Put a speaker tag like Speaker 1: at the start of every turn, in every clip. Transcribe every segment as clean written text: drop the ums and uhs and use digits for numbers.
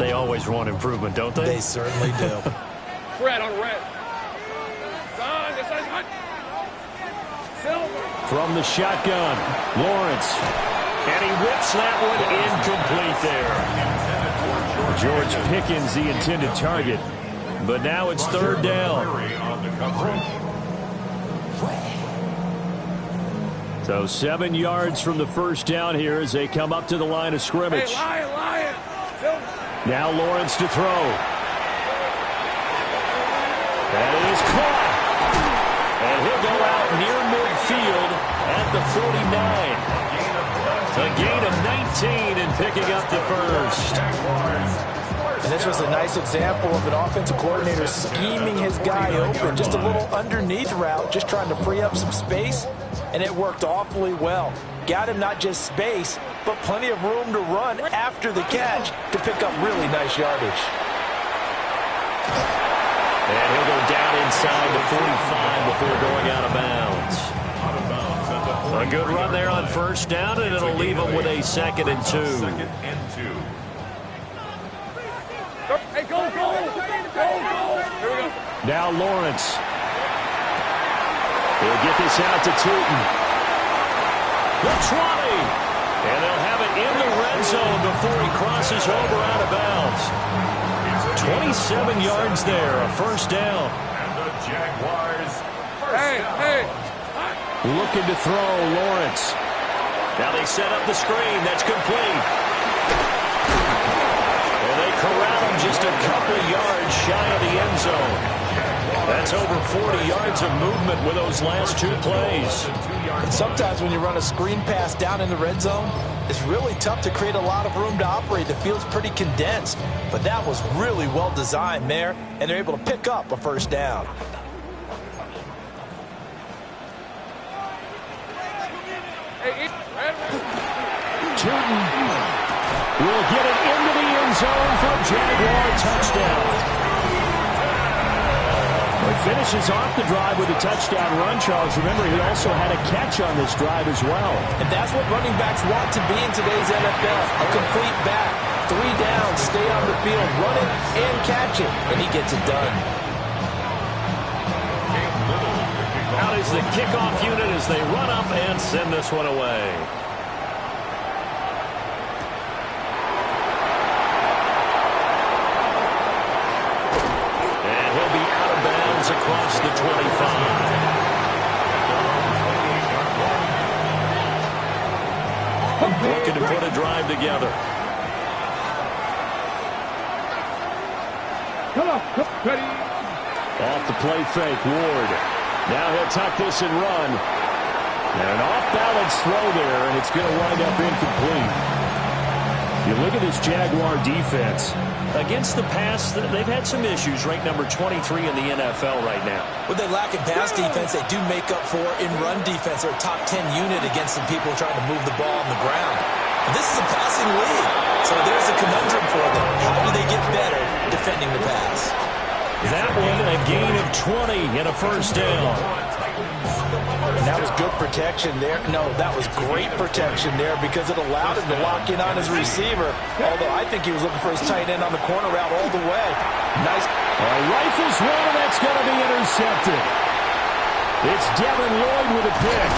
Speaker 1: They always want improvement, don't they?
Speaker 2: They certainly do.
Speaker 3: Red on red.
Speaker 1: From the shotgun, Lawrence. And he whips that one incomplete there. George Pickens, the intended target. But now it's third down. So 7 yards from the first down here as they come up to the line of scrimmage.
Speaker 3: Hey, Lion.
Speaker 1: Now Lawrence to throw. That is caught. And he'll go out near midfield at the 49. A gain of 19 and picking up the first.
Speaker 2: And this was a nice example of an offensive coordinator scheming his guy open. Just a little underneath route, just trying to free up some space. And it worked awfully well. Got him not just space, but plenty of room to run after the catch to pick up really nice yardage.
Speaker 1: And he'll go down inside the 45 before going out of bounds. A good run there on first down, and it'll leave him with a 2nd and 2.
Speaker 3: Hey, go. Here we go.
Speaker 1: Now Lawrence. He'll get this out to Tootin. The 20. And they'll have it in the red zone before he crosses over out of bounds. 27 yards there, a first down.
Speaker 4: And the Jaguars.
Speaker 3: Hey.
Speaker 1: Looking to throw, Lawrence. Now they set up the screen. That's complete. And they corral him just a couple of yards shy of the end zone. That's over 40 yards of movement with those last 2 plays.
Speaker 2: And sometimes when you run a screen pass down in the red zone, it's really tough to create a lot of room to operate. The field's pretty condensed. But that was really well designed there, and they're able to pick up a first down.
Speaker 1: Tootin will get it into the end zone for a Jaguar touchdown. He finishes off the drive with a touchdown run, Charles. Remember, he also had a catch on this drive as well.
Speaker 2: And that's what running backs want to be in today's NFL. A complete back. 3 downs, stay on the field, run it, and catch it. And he gets it done.
Speaker 1: Out is the kickoff unit as they run up and send this one away. And he'll be out of bounds across the 25. Looking to put a drive together.
Speaker 3: Come on. Ready.
Speaker 1: Off the play fake, Ward. Now he'll tuck this and run. And an off-balance throw there, and it's going to wind up incomplete. You look at this Jaguar defense. Against the pass, they've had some issues. Ranked number 23 in the NFL right now.
Speaker 2: What they lack in pass defense, they do make up for in run defense. They're a top 10 unit against some people trying to move the ball on the ground. But this is a passing league, so there's a conundrum for them. How do they get better defending the pass?
Speaker 1: That one, a gain of 20 and a first down.
Speaker 2: And that was good protection there. No, that was great protection there because it allowed him to lock in on his receiver. Although I think he was looking for his tight end on the corner route all the way. Nice.
Speaker 1: Rifles one, and that's going to be intercepted. It's Devin Lloyd with a pick.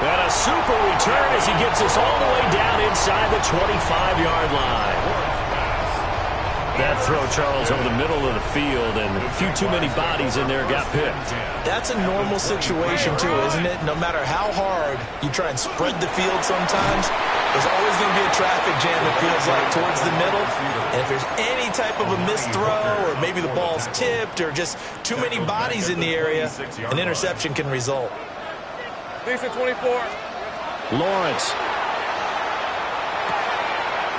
Speaker 1: And a super return as he gets us all the way down inside the 25-yard line. That throw, Charles, over the middle of the field, and a few too many bodies in there got picked.
Speaker 2: That's a normal situation, too, isn't it? No matter how hard you try and spread the field sometimes, there's always going to be a traffic jam, it feels like, towards the middle. And if there's any type of a missed throw, or maybe the ball's tipped, or just too many bodies in the area, an interception can result.
Speaker 3: Lisa 24.
Speaker 1: Lawrence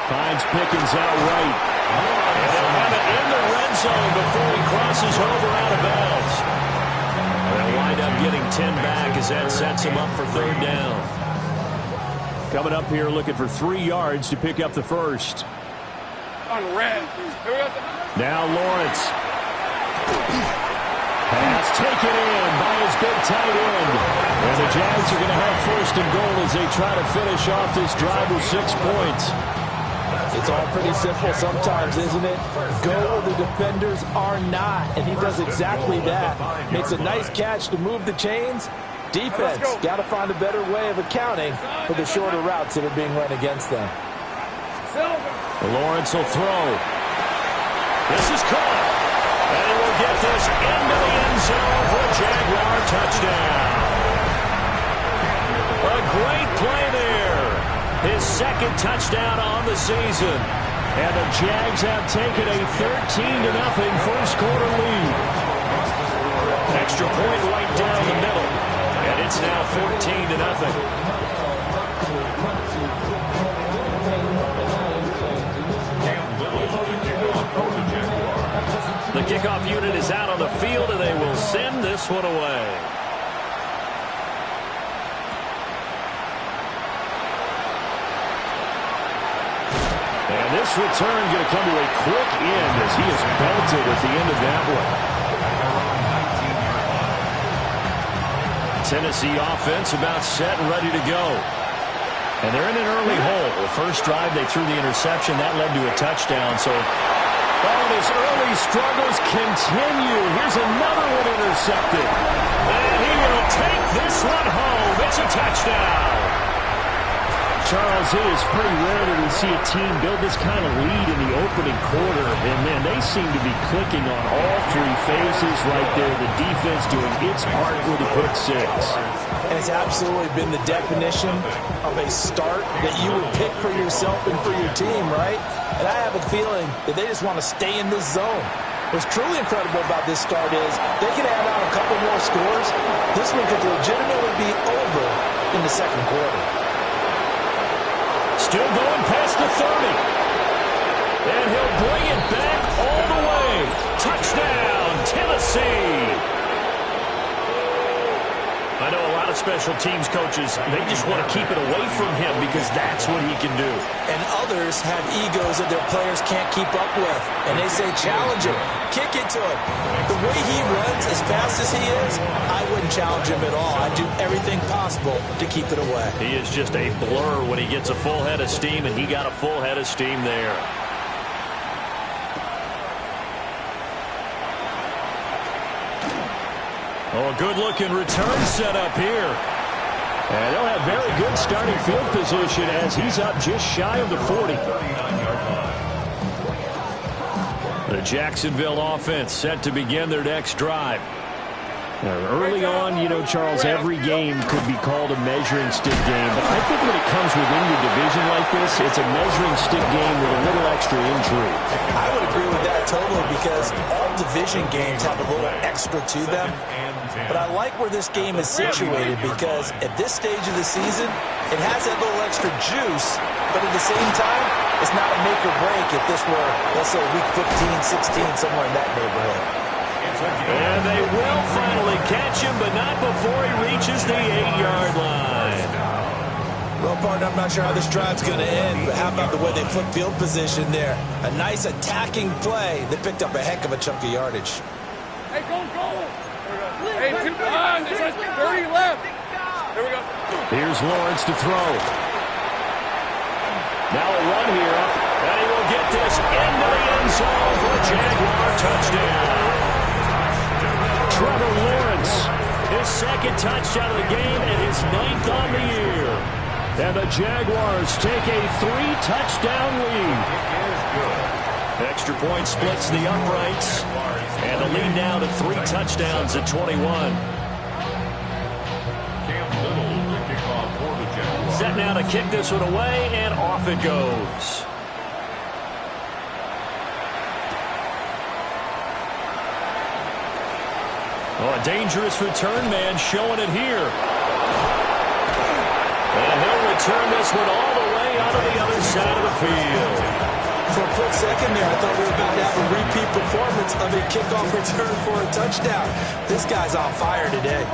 Speaker 1: finds Pickens out right. And they'll have it in the red zone before he crosses over out of bounds. They'll wind up getting 10 back as that sets him up for third down. Coming up here looking for 3 yards to pick up the first.
Speaker 3: On red. Here we go.
Speaker 1: Now Lawrence. Pass taken in by his big tight end. And the Jags are going to have first and goal as they try to finish off this drive with 6 points.
Speaker 2: It's all pretty simple sometimes, isn't it? Go where the defenders are not, and he does exactly that. Makes a nice catch to move the chains. Defense got to find a better way of accounting for the shorter routes that are being run against them.
Speaker 1: Lawrence will throw. This is caught. And he will get this into the end zone for a Jaguar touchdown. A great play there. His second touchdown on the season. And the Jags have taken a 13-0 first quarter lead. Extra point right down the middle. And it's now 14-0. The kickoff unit is out on the field, and they will send this one away. And this return going to come to a quick end as he is belted at the end of that one. Tennessee offense about set and ready to go. And they're in an early hole. The first drive, they threw the interception. That led to a touchdown. So, and his early struggles continue. Here's another one intercepted. And he will take this one home. It's a touchdown. Charles, it is pretty rare that we see a team build this kind of lead in the opening quarter. And, man, they seem to be clicking on all three phases right there. The defense doing its part with the pick six.
Speaker 2: And it's absolutely been the definition of a start that you would pick for yourself and for your team, right? And I have a feeling that they just want to stay in this zone. What's truly incredible about this start is they can add on a couple more scores. This one could legitimately be over in the second quarter.
Speaker 1: Still going past the 30. And he'll bring it back all the way. Touchdown, Tennessee. I know a lot of special teams coaches, they just want to keep it away from him because that's what he can do.
Speaker 2: And others have egos that their players can't keep up with. And they say, challenge him, kick it to him. The way he runs as fast as he is, I wouldn't challenge him at all. I'd do everything possible to keep it away.
Speaker 1: He is just a blur when he gets a full head of steam, and he got a full head of steam there. Oh, a good-looking return set up here. And they'll have very good starting field position as he's up just shy of the 40. The Jacksonville offense set to begin their next drive. Early on, you know, Charles, every game could be called a measuring stick game. But I think when it comes within your division like this, it's a measuring stick game with a little extra intrigue.
Speaker 2: I would agree with that totally because all division games have a little extra to them. But I like where this game is situated because at this stage of the season, it has that little extra juice. But at the same time, it's not a make or break if this were, let's say, week 15, 16, somewhere in that neighborhood.
Speaker 1: And they will finally catch him, but not before he reaches the 8-yard line.
Speaker 2: Well, partner, I'm not sure how this drive's going to end, but how about the way they flip field position there? A nice attacking play that picked up a heck of a chunk of yardage.
Speaker 3: Hey, go! Hey, 2 behind. There's 30 left. There we go.
Speaker 1: Here's Lawrence to throw. Now a run here, and he will get this into the end zone for a Jaguar touchdown. Trevor Lawrence, his second touchdown of the game and his 9th on the year. And the Jaguars take a 3-touchdown lead. Extra point splits the uprights. And the lead now to 3 touchdowns at 21. Set now to kick this one away, and off it goes. Oh, a dangerous return man showing it here. And he'll return this one all the way out of the other side of the field.
Speaker 2: For a quick second there, I thought we were about to have a repeat performance of a kickoff return for a touchdown. This guy's on fire today.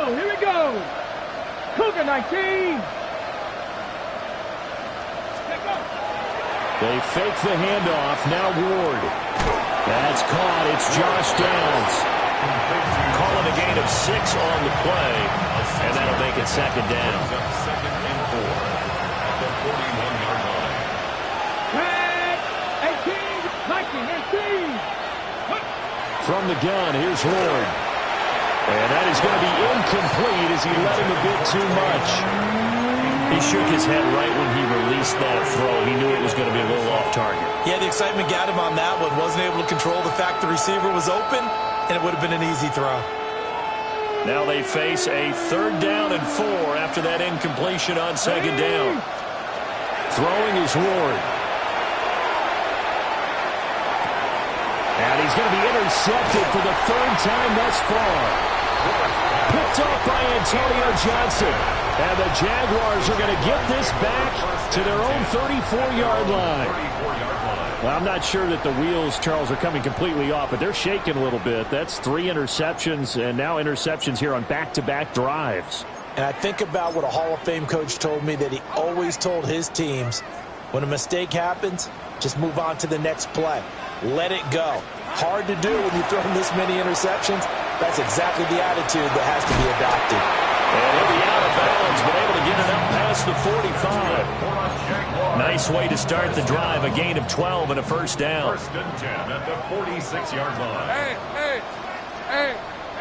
Speaker 3: Here we go. Cougar 19.
Speaker 1: They fake the handoff. Now Ward. That's caught. It's Josh Downs. Calling a gain of 6 on the play, and that'll make it second down.
Speaker 4: Second and 4 at the 41-yard line.
Speaker 1: From the gun, here's Ward. And that is going to be incomplete as he let him a bit too much. He shook his head right when he released that throw. He knew it was going to be a little off target.
Speaker 2: Yeah, the excitement got him on that one. Wasn't able to control the fact the receiver was open, and it would have been an easy throw.
Speaker 1: Now they face a 3rd down and 4 after that incompletion on 2nd down. Throwing is Ward. And he's going to be intercepted for the 3rd time thus far. Picked off by Antonio Johnson. And the Jaguars are going to get this back to their own 34-yard line. Well, I'm not sure that the wheels, Charles, are coming completely off, but they're shaking a little bit. That's 3 interceptions, and now interceptions here on back-to-back drives.
Speaker 2: And I think about what a Hall of Fame coach told me, that he always told his teams, when a mistake happens, just move on to the next play. Let it go. Hard to do when you're throwing this many interceptions. That's exactly the attitude that has to be adopted.
Speaker 1: And he'll be out of bounds, but able to get it up past the 45. Nice way to start the drive. A gain of 12 and a 1st down.
Speaker 4: 1st and 10 at the 46-yard line.
Speaker 3: Hey,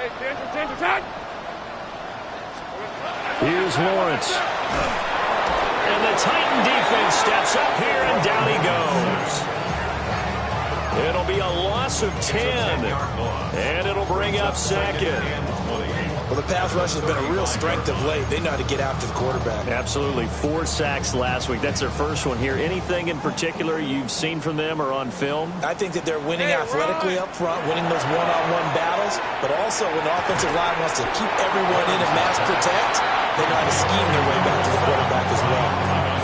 Speaker 3: attention.
Speaker 1: Here's Lawrence. And the Titan defense steps up here, and down he goes. It'll be a loss of 10, and it'll bring up 2nd.
Speaker 2: Well, the pass rush has been a real strength of late. They know how to get after the quarterback.
Speaker 1: Absolutely. 4 sacks last week. That's their first one here. Anything in particular you've seen from them or on film?
Speaker 2: I think that they're winning athletically up front, winning those one-on-one battles, but also when the offensive line wants to keep everyone in and mass protect, they know how to scheme their way back to the quarterback as well.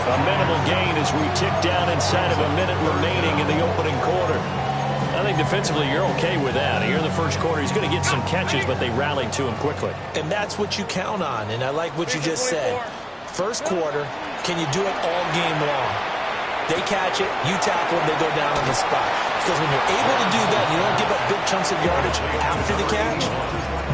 Speaker 1: A minimal gain as we tick down inside of a minute remaining in the opening quarter. I think defensively you're okay with that. Here in the first quarter, he's going to get some catches, but they rallied to him quickly.
Speaker 2: And that's what you count on, and I like what you just said. First quarter, can you do it all game long? They catch it, you tackle them, they go down on the spot. Because when you're able to do that, you don't give up big chunks of yardage after the catch.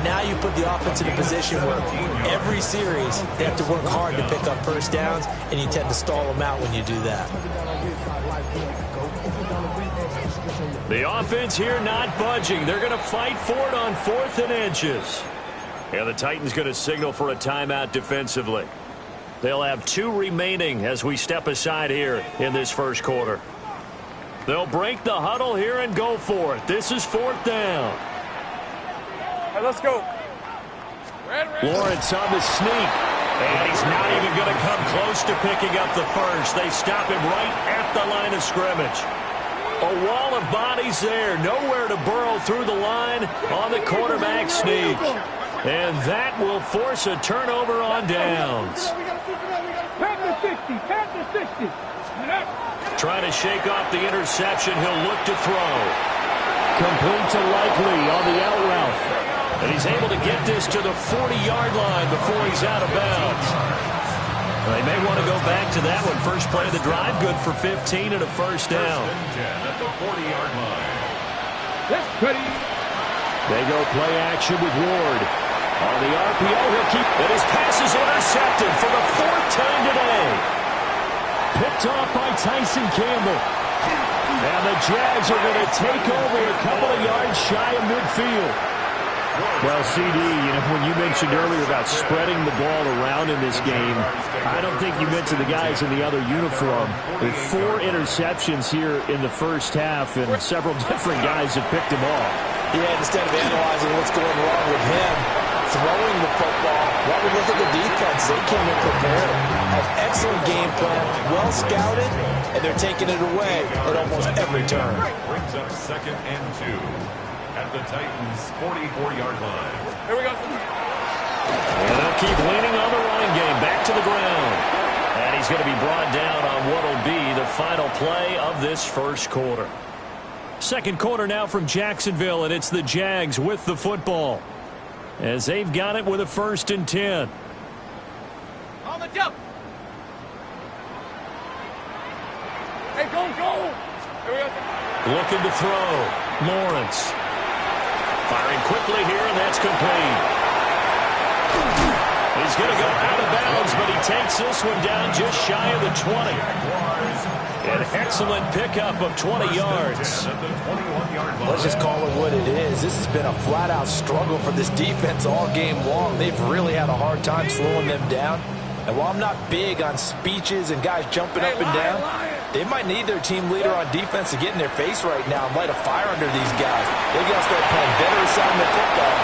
Speaker 2: Now you put the offense in a position where every series they have to work hard to pick up 1st downs, and you tend to stall them out when you do that.
Speaker 1: The offense here not budging. They're going to fight for it on 4th and inches. And the Titans going to signal for a timeout defensively. They'll have 2 remaining as we step aside here in this first quarter. They'll break the huddle here and go for it. This is 4th down.
Speaker 3: Hey, let's go.
Speaker 1: Lawrence on the sneak. And he's not even going to come close to picking up the first. They stop him right at the line of scrimmage. A wall of bodies there. Nowhere to burrow through the line on the quarterback sneak. And that will force a turnover on downs. Trying to shake off the interception. He'll look to throw. Complete to Likely on the out route. And he's able to get this to the 40-yard line before he's out of bounds. They may want to go back to that one. First play of the drive, good for 15 and a 1st down.
Speaker 4: 1st and 10 at the 40-yard line.
Speaker 3: That's pretty.
Speaker 1: They go play action with Ward. On the RPO, he'll keep it. His pass is intercepted for the 4th time today. Picked off by Tyson Campbell. And the Jags are going to take over a couple of yards shy of midfield. Well, CD, when you mentioned earlier about spreading the ball around in this game, I don't think you mentioned the guys in the other uniform. With 4 interceptions here in the first half, and several different guys have picked him off.
Speaker 2: Yeah, instead of analyzing what's going wrong with him, throwing the football, while we look at the defense, they came in prepared. An excellent game plan, well scouted, and they're taking it away at almost every turn.
Speaker 4: Brings up 2nd and 2. At the Titans' 44-yard line.
Speaker 3: Here we go.
Speaker 1: And they'll keep leaning on the running game. Back to the ground. And he's going to be brought down on what will be the final play of this first quarter. Second quarter now from Jacksonville, and it's the Jags with the football, as they've got it with a 1st and 10.
Speaker 3: On the jump. Hey, go.
Speaker 1: Looking to throw. Lawrence. Firing quickly here, and that's complete. He's going to go out of bounds, but he takes this one down just shy of the 20. An excellent pickup of 20 yards.
Speaker 2: Let's just call it what it is. This has been a flat-out struggle for this defense all game long. They've really had a hard time slowing them down. And while I'm not big on speeches and guys jumping up and down, they might need their team leader on defense to get in their face right now and light a fire under these guys. They've got to start playing better assignment football.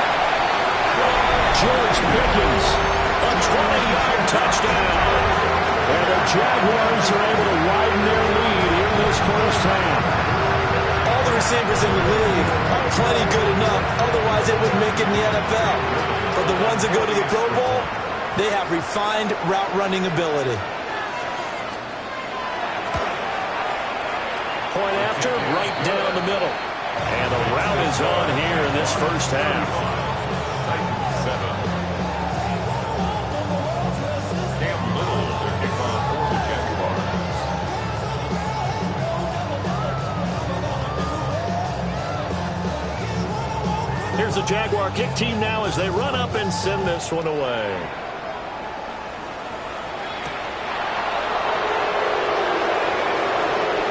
Speaker 1: George Pickens, a 20-yard touchdown. And the Jaguars are able to widen their lead in this first half.
Speaker 2: All the receivers in the league are plenty good enough. Otherwise, they wouldn't make it in the NFL. But the ones that go to the Pro Bowl, they have refined route running ability.
Speaker 1: Point after, right down the middle. And the route is on here in this first half. Here's the Jaguar kick team now as they run up and send this one away.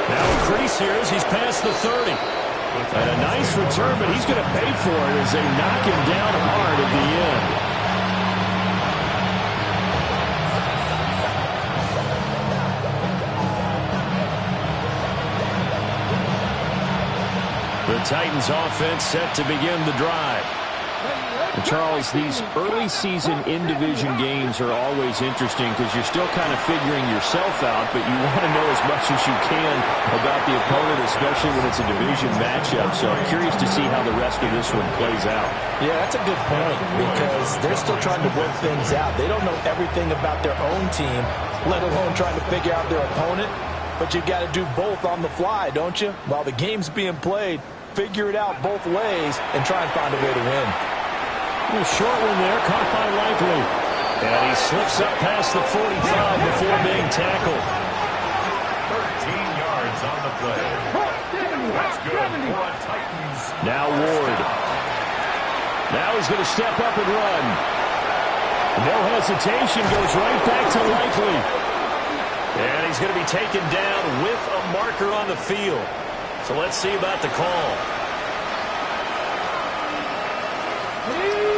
Speaker 1: Now increase here as he's past the 30. And a nice return, but he's going to pay for it as they knock him down hard at the end. The Titans offense set to begin the drive.
Speaker 5: And Charles, these early season in-division games are always interesting because you're still kind of figuring yourself out, but you want to know as much as you can about the opponent, especially when it's a division matchup. So I'm curious to see how the rest of this one plays out.
Speaker 2: Yeah, that's a good point because they're still trying to work things out. They don't know everything about their own team, let alone trying to figure out their opponent. But you've got to do both on the fly, don't you? While the game's being played, figure it out both ways and try and find a way to win.
Speaker 1: A short one there, caught by Likely. And he slips up past the 45 before being tackled.
Speaker 4: 13 yards on the play. That's good for a Titans.
Speaker 1: Now Ward. Now he's going to step up and run. No hesitation, goes right back to Likely. And he's going to be taken down with a marker on the field. So let's see about the call.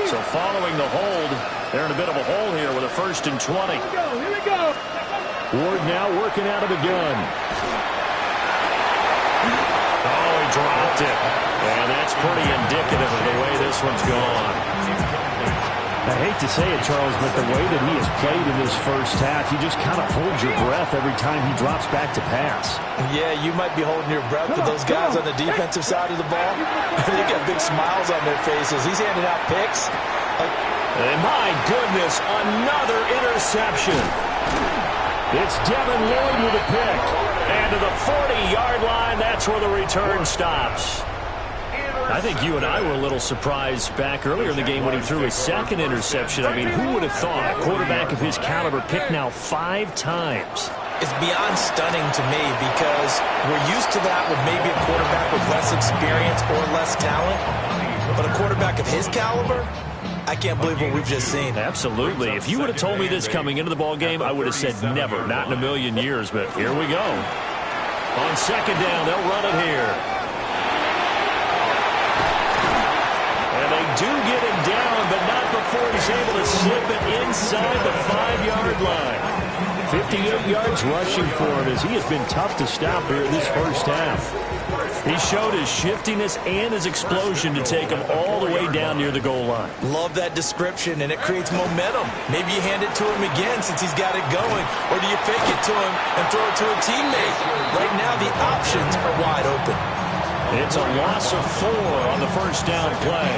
Speaker 1: So following the hold, they're in a bit of a hole here with a 1st and 20.
Speaker 3: Here we go.
Speaker 1: Ward now working out of the gun. Oh, he dropped it. And that's pretty indicative of the way this one's gone. I hate to say it, Charles, but the way that he has played in this first half, you just kind of hold your breath every time he drops back to pass.
Speaker 2: Yeah, you might be holding your breath with those guys on the defensive side of the ball. They got big smiles on their faces. He's handing out picks.
Speaker 1: And my goodness, another interception. It's Devin Lloyd with a pick. And to the 40-yard line, that's where the return stops. I think you and I were a little surprised back earlier in the game when he threw his second interception. I mean, who would have thought a quarterback of his caliber picked now 5 times?
Speaker 2: It's beyond stunning to me because we're used to that with maybe a quarterback with less experience or less talent. But a quarterback of his caliber, I can't believe what we've just seen.
Speaker 1: Absolutely. If you would have told me this coming into the ball game, I would have said never, not in a million years. But here we go. On second down, they'll run it here. And they do get him down, but not before he's able to slip it inside the 5-yard line. 58 yards rushing for him as he has been tough to stop here in this first half. He showed his shiftiness and his explosion to take him all the way down near the goal line.
Speaker 2: Love that description, and it creates momentum. Maybe you hand it to him again since he's got it going, or do you fake it to him and throw it to a teammate? Right now, the options are wide open.
Speaker 1: It's a loss of 4 on the first down play.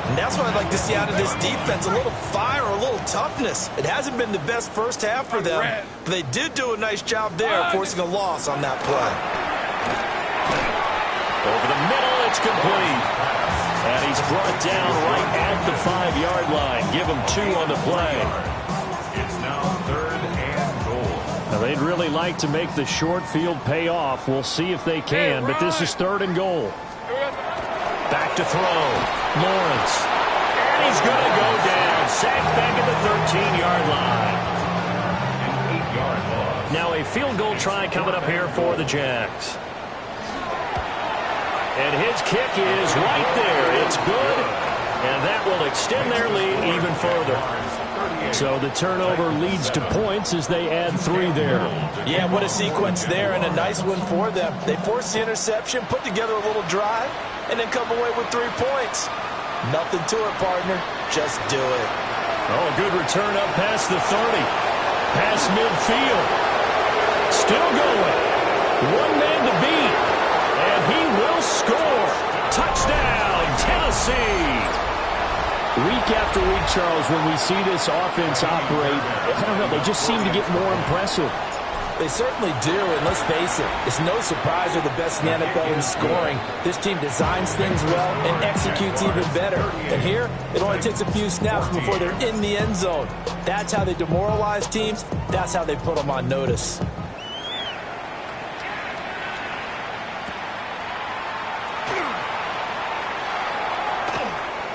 Speaker 2: And that's what I'd like to see out of this defense, a little fire, a little toughness. It hasn't been the best first half for them, but they did do a nice job there forcing a loss on that play.
Speaker 1: Over the middle, it's complete. And he's brought down right at the 5-yard line. Give him 2 on the play.
Speaker 4: It's now 3rd and goal.
Speaker 1: Well, they'd really like to make the short field pay off. We'll see if they can, but this is 3rd and goal. Back to throw. Lawrence. And he's going to go down. Sacked back at the 13-yard line.
Speaker 4: An 8-yard loss.
Speaker 1: Now a field goal try coming up here for the Jags. And his kick is right there. It's good. And that will extend their lead even further. So the turnover leads to points as they add 3 there.
Speaker 2: Yeah, what a sequence there, and a nice one for them. They forced the interception, put together a little drive, and then come away with 3 points. Nothing to it, partner. Just do it.
Speaker 1: Oh, good return up past the 30. Past midfield. Still going. 1 man to beat. And he will score. Touchdown, Tennessee. Week after week, Charles, when we see this offense operate, I don't know, they just seem to get more impressive.
Speaker 2: They certainly do, and let's face it, it's no surprise they're the best in the NFL in scoring. This team designs things well and executes even better. And here, it only takes a few snaps before they're in the end zone. That's how they demoralize teams. That's how they put them on notice.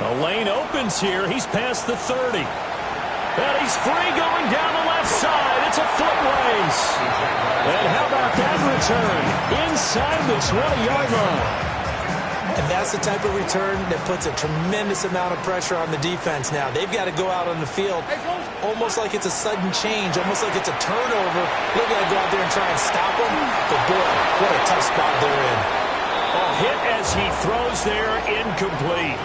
Speaker 1: The lane opens here. He's past the 30. And he's free going down the left side. It's a foot race. And how about that return? Inside the 20-yard line.
Speaker 2: And that's the type of return that puts a tremendous amount of pressure on the defense now. They've got to go out on the field almost like it's a sudden change, almost like it's a turnover. They've got to go out there and try and stop them. But, boy, what a tough spot they're in.
Speaker 1: Oh, hit as he throws there, incomplete.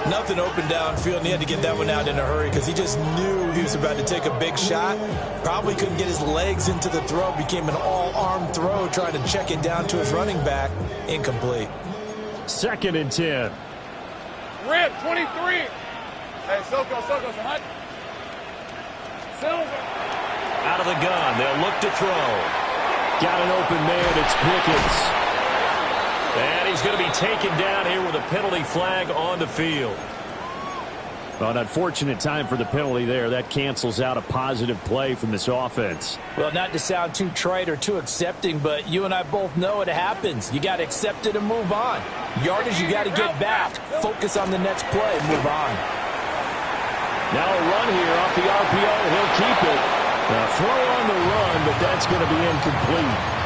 Speaker 2: Nothing open downfield, and he had to get that one out in a hurry because he just knew he was about to take a big shot. Probably couldn't get his legs into the throw. Became an all-arm throw, trying to check it down to his running back. Incomplete.
Speaker 1: 2nd and 10.
Speaker 3: Rip, 23. Hey, Soko, hot. Silver.
Speaker 1: Out of the gun. They'll look to throw. Got an open man. It's Pickens. And he's going to be taken down here with a penalty flag on the field. Well, an unfortunate time for the penalty there. That cancels out a positive play from this offense.
Speaker 2: Well, not to sound too trite or too accepting, but you and I both know it happens. You got to accept it and move on. Yardage, you got to get back. Focus on the next play and move on.
Speaker 1: Now a run here off the RPO. He'll keep it. Now throw on the run, but that's going to be incomplete.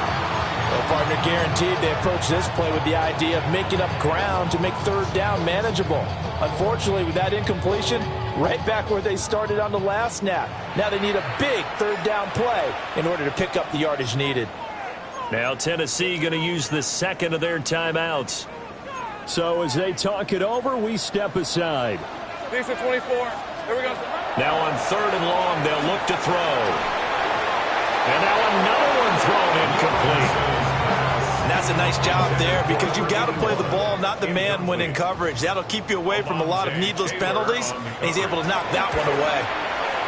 Speaker 2: Well, partner, guaranteed they approach this play with the idea of making up ground to make 3rd down manageable. Unfortunately, with that incompletion, right back where they started on the last snap. Now they need a big 3rd down play in order to pick up the yardage needed.
Speaker 1: Now Tennessee going to use the 2nd of their timeouts. So as they talk it over, we step aside.
Speaker 3: Decent 24. Here we go.
Speaker 1: Now on 3rd and long, they'll look to throw. And now another one thrown incomplete.
Speaker 2: And that's a nice job there because you've got to play the ball, not the man when in coverage. That'll keep you away from a lot of needless penalties, and he's able to knock that one away.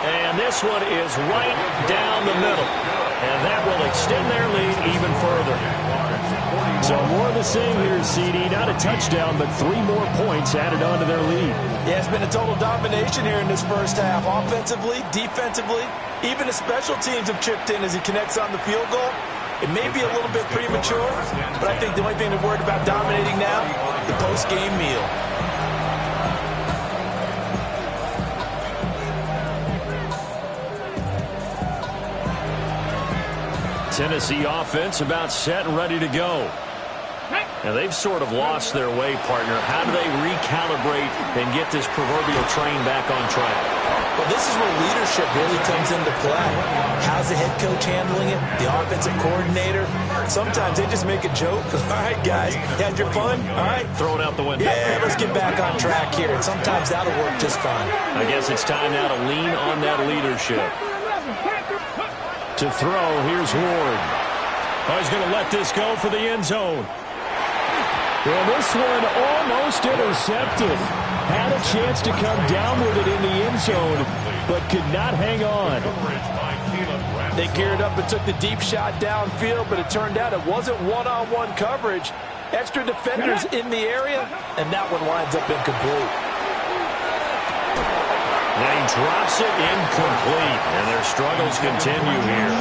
Speaker 1: And this one is right down the middle. And that will extend their lead even further. So more of the same here, CD. Not a touchdown, but 3 more points added on to their lead.
Speaker 2: Yeah, it's been a total domination here in this first half. Offensively, defensively, even the special teams have chipped in as he connects on the field goal. It may be a little bit premature, but I think the only thing they're worried about dominating now, the post-game meal.
Speaker 1: Tennessee offense about set and ready to go. Now they've sort of lost their way, partner. How do they recalibrate and get this proverbial train back on track?
Speaker 2: Well, this is where leadership really comes into play. How's the head coach handling it? The offensive coordinator? Sometimes they just make a joke. All right, guys, you had your fun? All right.
Speaker 1: Throw it out the window.
Speaker 2: Yeah, let's get back on track here. And sometimes that'll work just fine.
Speaker 1: I guess it's time now to lean on that leadership. To throw, here's Ward. Oh, he's going to let this go for the end zone. And this one almost intercepted. Had a chance to come down with it in the end zone, but could not hang on.
Speaker 2: They geared up and took the deep shot downfield, but it turned out it wasn't one-on-one coverage. Extra defenders in the area, and that one lines up incomplete.
Speaker 1: And he drops it incomplete. And their struggles continue here.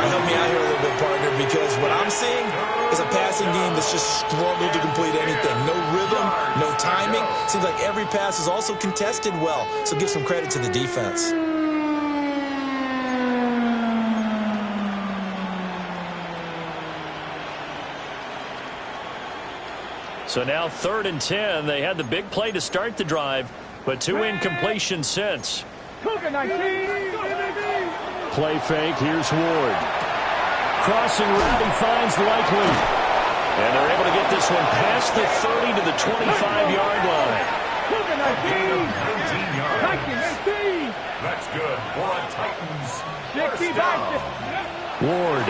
Speaker 2: Help me out here a little bit, partner, because what I'm seeing is a passing game that's just struggled to complete anything. No rhythm, no timing. Seems like every pass is also contested well. So give some credit to the defense.
Speaker 1: So now 3rd and 10. They had the big play to start the drive, but 2 incompletions since.
Speaker 5: Play fake. Here's Ward. Crossing route. He finds Likely.
Speaker 1: And they're able to get this one past the 30 to the 25-yard line.
Speaker 4: Gain of 15 yards. That's good for a Titans first down.
Speaker 5: Ward.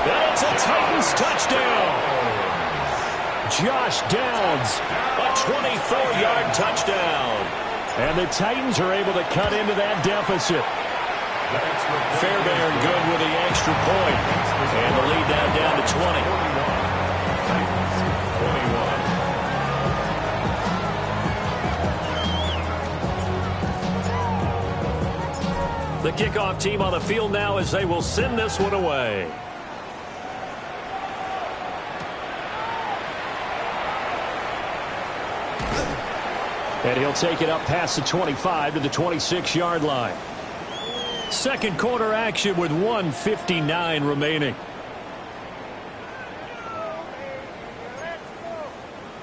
Speaker 1: And it's a Titans touchdown.
Speaker 5: Josh Downs.
Speaker 1: A 24-yard touchdown.
Speaker 5: And the Titans are able to cut into that deficit.
Speaker 1: Fairbairn good with the extra point. And the lead down to 20. The kickoff team on the field now as they will send this one away.
Speaker 5: And he'll take it up past the 25 to the 26-yard line. Second quarter action with 1:59 remaining.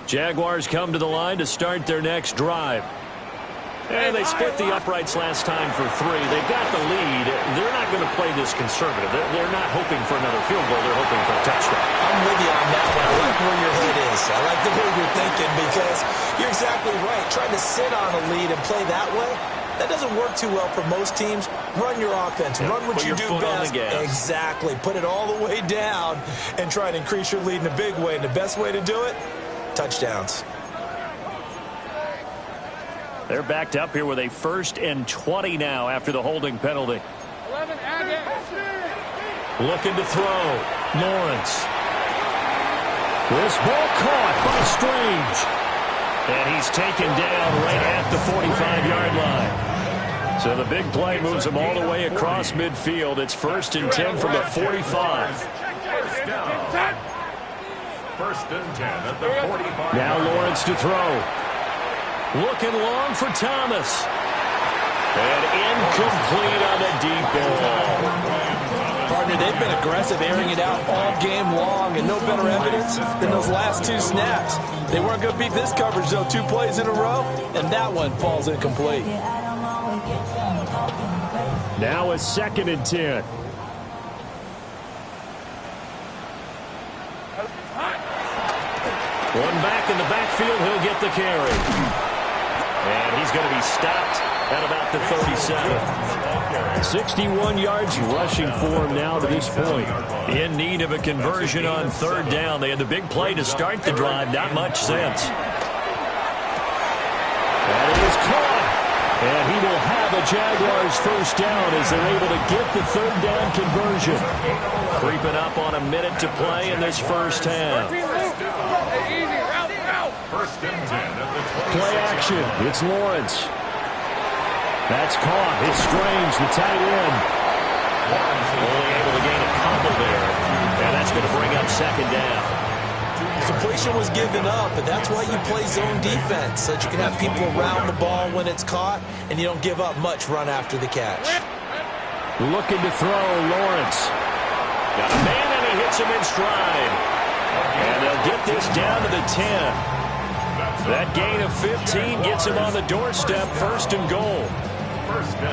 Speaker 5: Jaguars come to the line to start their next drive. And they split the uprights last time for 3. They've got the lead. They're not going to play this conservative. They're not hoping for another field goal. They're hoping for a touchdown.
Speaker 2: I'm with you on that one. I like where your head is. I like the way you're thinking because you're exactly right. Trying to sit on a lead and play that way, that doesn't work too well for most teams. Run your offense. Run what you do best. Exactly. Put it all the way down and try to increase your lead in a big way. And the best way to do it, touchdowns.
Speaker 1: They're backed up here with a 1st and 20 now after the holding penalty.
Speaker 3: 11, add it.
Speaker 1: Looking to throw. Lawrence.
Speaker 5: This ball caught by Strange.
Speaker 1: And he's taken down right at the 45-yard line. So the big play moves him all the way across midfield. It's 1st and 10 from the 45.
Speaker 4: First down. 1st and 10 at the 45.
Speaker 5: Now Lawrence to throw.
Speaker 1: Looking long for Thomas. And incomplete on a deep ball.
Speaker 2: Partner, they've been aggressive, airing it out all game long, and no better evidence than those last 2 snaps. They weren't going to beat this coverage, though. 2 plays in a row, and that one falls incomplete.
Speaker 5: Now it's 2nd and 10.
Speaker 1: One back in the backfield. He'll get the carry. And he's going to be stopped at about the 37.
Speaker 5: 61 yards rushing for him now to this point.
Speaker 1: In need of a conversion on 3rd down. They had the big play to start the drive. Not much sense.
Speaker 5: That is caught. And he will have a Jaguars 1st down as they're able to get the 3rd down conversion.
Speaker 1: Creeping up on a minute to play in this 1st half.
Speaker 4: First and 10 at the 26.
Speaker 5: Play action. It's Lawrence. That's caught. It's Strange, the tight end.
Speaker 1: Only able to gain a couple there. And that's going to bring up 2nd down.
Speaker 2: Completion was given up, but that's why you play zone defense, so that you can have people around the ball when it's caught, and you don't give up much run after the catch.
Speaker 5: Looking to throw, Lawrence.
Speaker 1: Got a man, and he hits him in stride. And they'll get this down to the 10. That gain of 15 gets him on the doorstep, 1st and goal.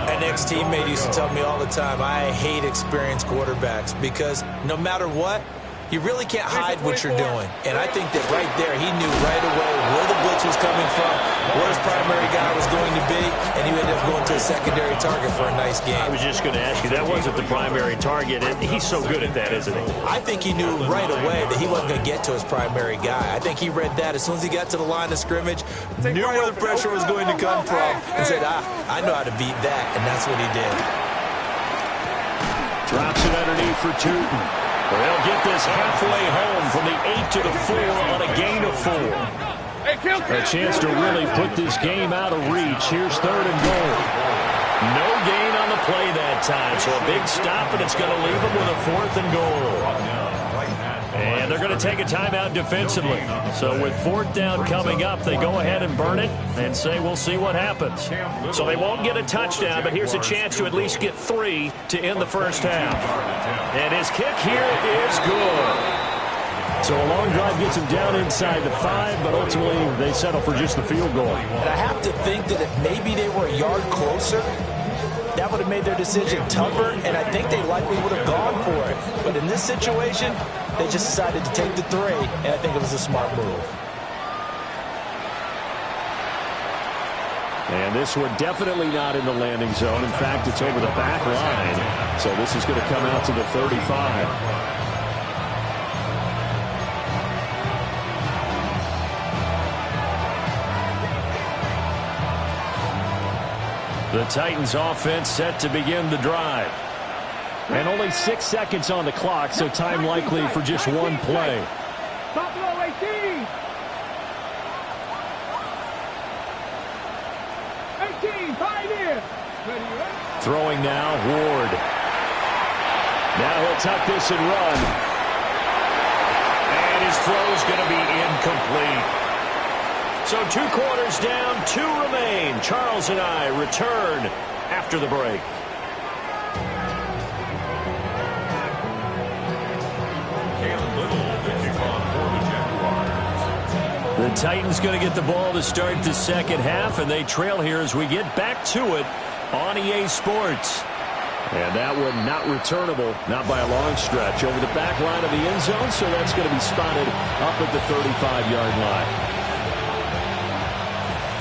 Speaker 2: An ex-teammate used to tell me all the time, I hate experienced quarterbacks because no matter what, you really can't hide what you're doing. And I think that right there, he knew right away where the blitz was coming from, where his primary guy was going to be, and he ended up going to a secondary target for a nice game.
Speaker 1: I was just going to ask you, that wasn't the primary target. He's so good at that, isn't he?
Speaker 2: I think he knew right away that he wasn't going to get to his primary guy. I think he read that as soon as he got to the line of scrimmage, knew where the pressure was going to come from, and said, I know how to beat that, and that's what he did.
Speaker 5: Drops it underneath for Tootin.
Speaker 1: They'll get this halfway home from the 8 to the 4 on a gain of 4. A chance to really put this game out of reach. Here's 3rd and goal. No gain on the play that time, so a big stop, and it's going to leave them with a 4th and goal. And they're going to take a timeout defensively. So with 4th down coming up, they go ahead and burn it and say we'll see what happens. So they won't get a touchdown, but here's a chance to at least get 3 to end the first half. And his kick here is good. So a long drive gets him down inside the 5, but ultimately they settle for just the field goal.
Speaker 2: And I have to think that if maybe they were a yard closer, that would have made their decision tougher, and I think they likely would have gone for it. But in this situation, they just decided to take the 3, and I think it was a smart move.
Speaker 5: And this one definitely not in the landing zone. In fact, it's over the back line. So this is going to come out to the 35. The Titans offense set to begin the drive. And only 6 seconds on the clock, so time likely for just one play.
Speaker 3: Buffalo 18. 18, 5 in.
Speaker 5: Throwing now, Ward. Now he'll tuck this and run.
Speaker 1: And his throw's going to be incomplete. So 2 quarters down, 2 remain. Charles and I return after the break. The Titans going to get the ball to start the second half, and they trail here as we get back to it on EA Sports.
Speaker 5: And that one not returnable, not by a long stretch, over the back line of the end zone, so that's going to be spotted up at the 35-yard line.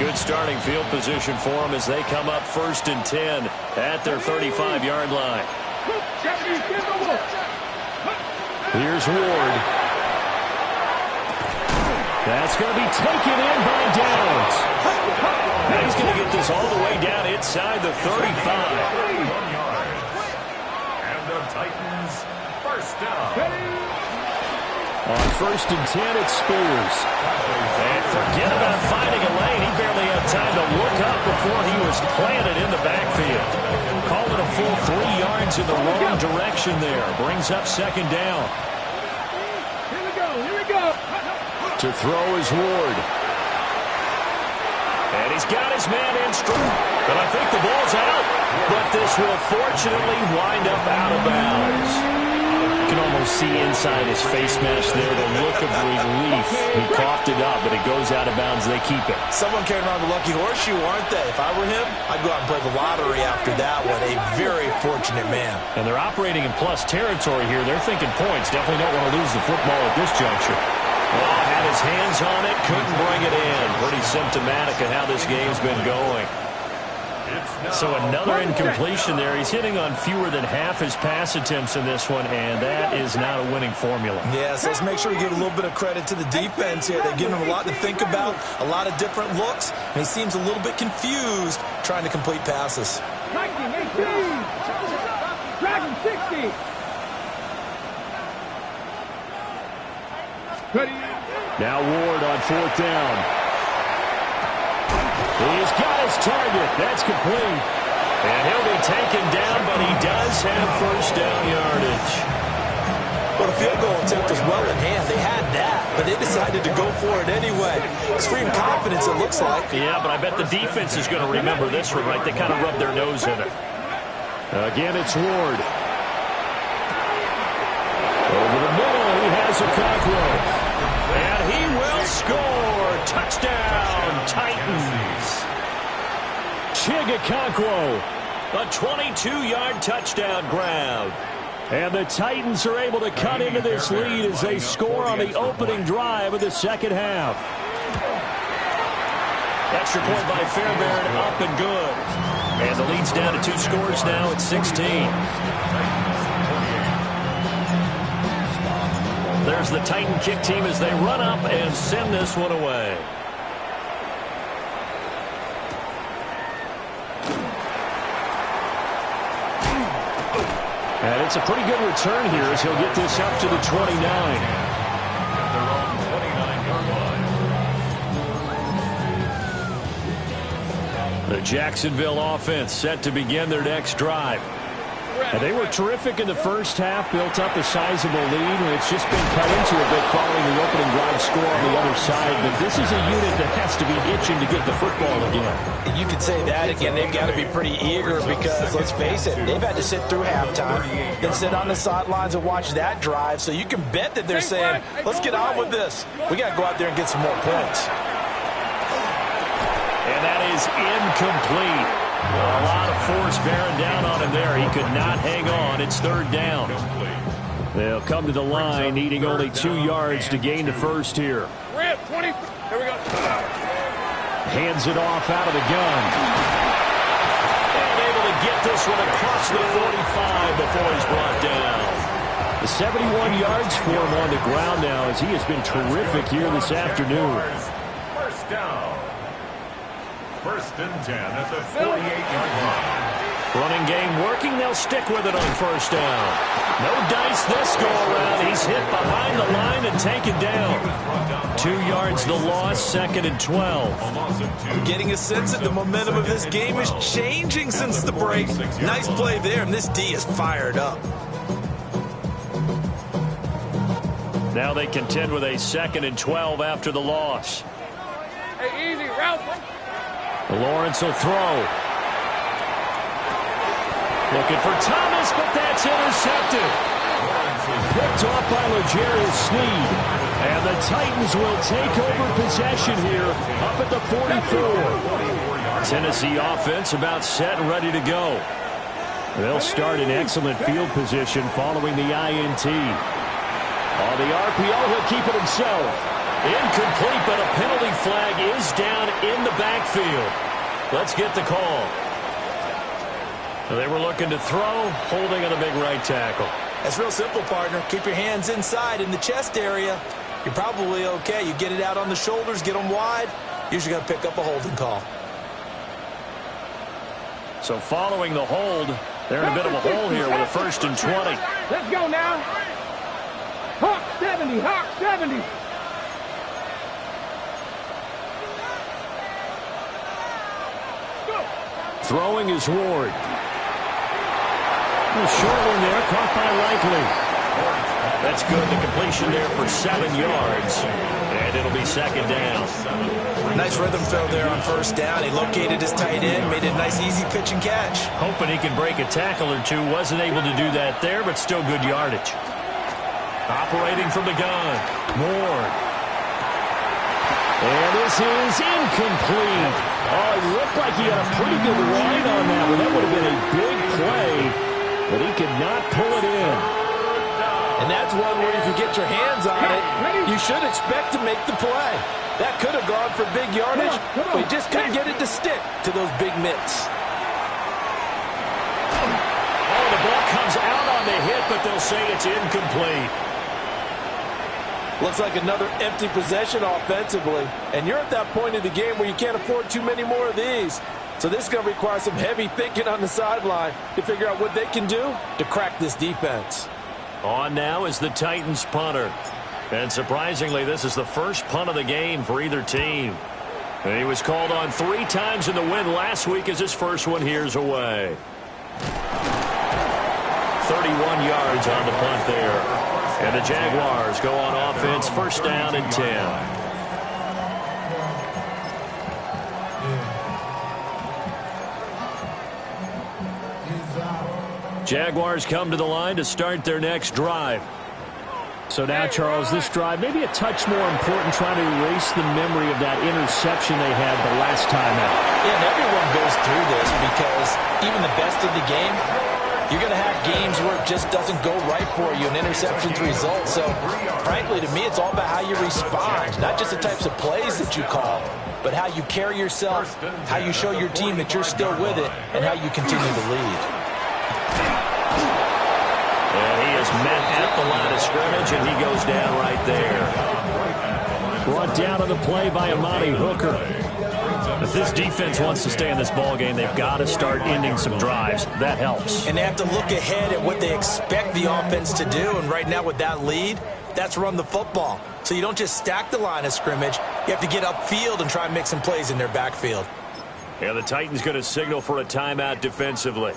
Speaker 1: Good starting field position for them as they come up 1st and 10 at their 35-yard line.
Speaker 5: Here's Ward. That's going to be taken in by Downs.
Speaker 1: Now he's going to get this all the way down inside the 35.
Speaker 4: And the Titans, 1st down.
Speaker 5: On 1st and 10, it's Spears.
Speaker 1: And forget about finding a lane. He barely had time to look up before he was planted in the backfield. Call it a full 3 yards in the wrong direction there. Brings up 2nd down.
Speaker 3: Here we go.
Speaker 5: To throw is Ward.
Speaker 1: And he's got his man in strong. But I think the ball's out. But this will fortunately wind up out of bounds.
Speaker 5: You can almost see inside his face mask there the look of relief. He coughed it up, but it goes out of bounds. They keep it.
Speaker 2: Someone came around the lucky horseshoe, aren't they? If I were him, I'd go out and play the lottery after that one. A very fortunate man.
Speaker 1: And they're operating in plus territory here. They're thinking points. Definitely don't want to lose the football at this juncture. Well, had his hands on it, couldn't bring it in. Pretty symptomatic of how this game's been going. So another incompletion there. He's hitting on fewer than half his pass attempts in this one, and that is not a winning formula.
Speaker 2: Yes, let's make sure we give a little bit of credit to the defense here. They're giving him a lot to think about, a lot of different looks, and he seems a little bit confused trying to complete passes.
Speaker 3: Dragon 18. Dragon 60.
Speaker 5: Now Ward on 4th down. He's got his target. That's complete.
Speaker 1: And he'll be taken down, but he does have 1st down yardage.
Speaker 2: Well, the field goal attempt was well in hand. They had that, but they decided to go for it anyway. Extreme confidence, it looks like.
Speaker 1: Yeah, but I bet the defense is going to remember this one, right? They kind of rubbed their nose in it.
Speaker 5: Again, it's Ward. Over the middle, he has a cockroach.
Speaker 1: And he will score. Touchdown, Titans.
Speaker 5: Chigakonkwo.
Speaker 1: A 22-yard touchdown grab.
Speaker 5: And the Titans are able to cut into this lead as they score on the opening drive of the second half.
Speaker 1: Extra point by Fairbairn, up and good. And the lead's down to 2 scores now at 16. There's the Titan kick team as they run up and send this one away.
Speaker 5: And it's a pretty good return here as he'll get this up to the 29.
Speaker 1: The Jacksonville offense set to begin their next drive.
Speaker 5: And they were terrific in the first half, built up a sizable lead, and it's just been cut into a bit following the opening drive score on the other side. But this is a unit that has to be itching to get the football again.
Speaker 2: You could say that again. They've got to be pretty eager because, let's face it, they've had to sit through halftime, then sit on the sidelines and watch that drive. So you can bet that they're saying, let's get on with this. We got to go out there and get some more points.
Speaker 1: And that is incomplete. A lot of force bearing down on him there. He could not hang on. It's third down. They'll come to the line, needing only 2 yards to gain the first here.
Speaker 3: Rip, 20. Here we go.
Speaker 1: Hands it off out of the gun. And able to get this one across the 45 before he's brought down.
Speaker 5: The 71 yards for him on the ground now, as he has been terrific here this afternoon.
Speaker 4: First down. First and 10 at the 48-yard line.
Speaker 1: Running game working. They'll stick with it on first down. No dice this go-around. He's hit behind the line and taken down. 2 yards the loss, second and 12.
Speaker 2: I'm getting a sense that the momentum of this game is changing since the break. Nice play there, and this D is fired up.
Speaker 1: Now they contend with a second and 12 after the loss.
Speaker 3: Hey, easy, route.
Speaker 1: Lawrence will throw. Looking for Thomas, but that's intercepted. Picked off by L'Jarius Sneed. And the Titans will take over possession here up at the 44. Tennessee offense about set and ready to go. They'll start in excellent field position following the INT. On the RPO, he'll keep it himself. Incomplete, but a penalty flag is down in the backfield. Let's get the call. They were looking to throw, holding on a big right tackle.
Speaker 2: That's real simple, partner. Keep your hands inside in the chest area. You're probably okay. You get it out on the shoulders, get them wide. Usually going to pick up a holding call.
Speaker 1: So following the hold, they're in a bit of a hole here with a first and 20.
Speaker 3: Let's go now. Hawk 70, Hawk 70.
Speaker 1: Throwing is Ward. A short one there, caught by Likely. That's good. The completion there for 7 yards. And it'll be second down.
Speaker 2: Nice rhythm throw there on first down. He located his tight end, made a nice easy pitch and catch.
Speaker 1: Hoping he can break a tackle or two. Wasn't able to do that there, but still good yardage. Operating from the gun. Ward. And this is incomplete. Oh, it looked like he had a pretty good ride on that one. That would have been a big play, but he could not pull it in.
Speaker 2: And that's one where if you get your hands on it, you should expect to make the play. That could have gone for big yardage, but he just couldn't get it to stick to those big mitts.
Speaker 1: Oh, the ball comes out on the hit, but they'll say it's incomplete.
Speaker 2: Looks like another empty possession offensively. And you're at that point of the game where you can't afford too many more of these. So this is going to require some heavy thinking on the sideline to figure out what they can do to crack this defense.
Speaker 1: On now is the Titans punter. And surprisingly, this is the first punt of the game for either team. And he was called on 3 times in the win last week as his first one here's away. 31 yards on the punt there. And the Jaguars go on offense, first down and 10. Jaguars come to the line to start their next drive.
Speaker 5: So now, Charles, this drive maybe a touch more important, trying to erase the memory of that interception they had the last time out.
Speaker 2: Yeah, and everyone goes through this because even the best of the game, you're going to have games where it just doesn't go right for you, and interceptions result. So, frankly, to me, it's all about how you respond, not just the types of plays that you call, but how you carry yourself, how you show your team that you're still with it, and how you continue to lead.
Speaker 1: And he is met at the line of scrimmage, and he goes down right there.
Speaker 5: Brought down on the play by Amani Hooker.
Speaker 1: If this defense wants to stay in this ballgame, they've got to start ending some drives. That helps.
Speaker 2: And they have to look ahead at what they expect the offense to do. And right now with that lead, that's run the football. So you don't just stack the line of scrimmage. You have to get upfield and try and make some plays in their backfield.
Speaker 1: And the Titans going to signal for a timeout defensively.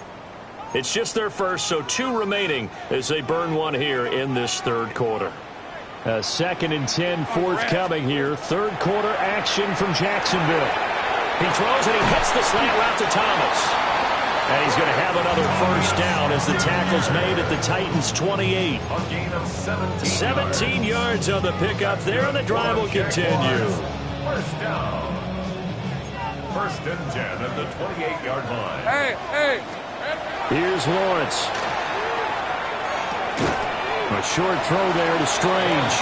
Speaker 1: It's just their first, so 2 remaining as they burn one here in this third quarter.
Speaker 5: 2nd and 10 forthcoming here. Third quarter action from Jacksonville.
Speaker 1: He throws and he hits the slant route to Thomas. And he's going to have another first down as the tackle's made at the Titans' 28.
Speaker 4: A gain of
Speaker 1: 17 yards on the pickup there, and the drive will continue.
Speaker 4: First down. 1st and 10 at the 28-yard line.
Speaker 3: Hey.
Speaker 5: Here's Lawrence. A short throw there to Strange.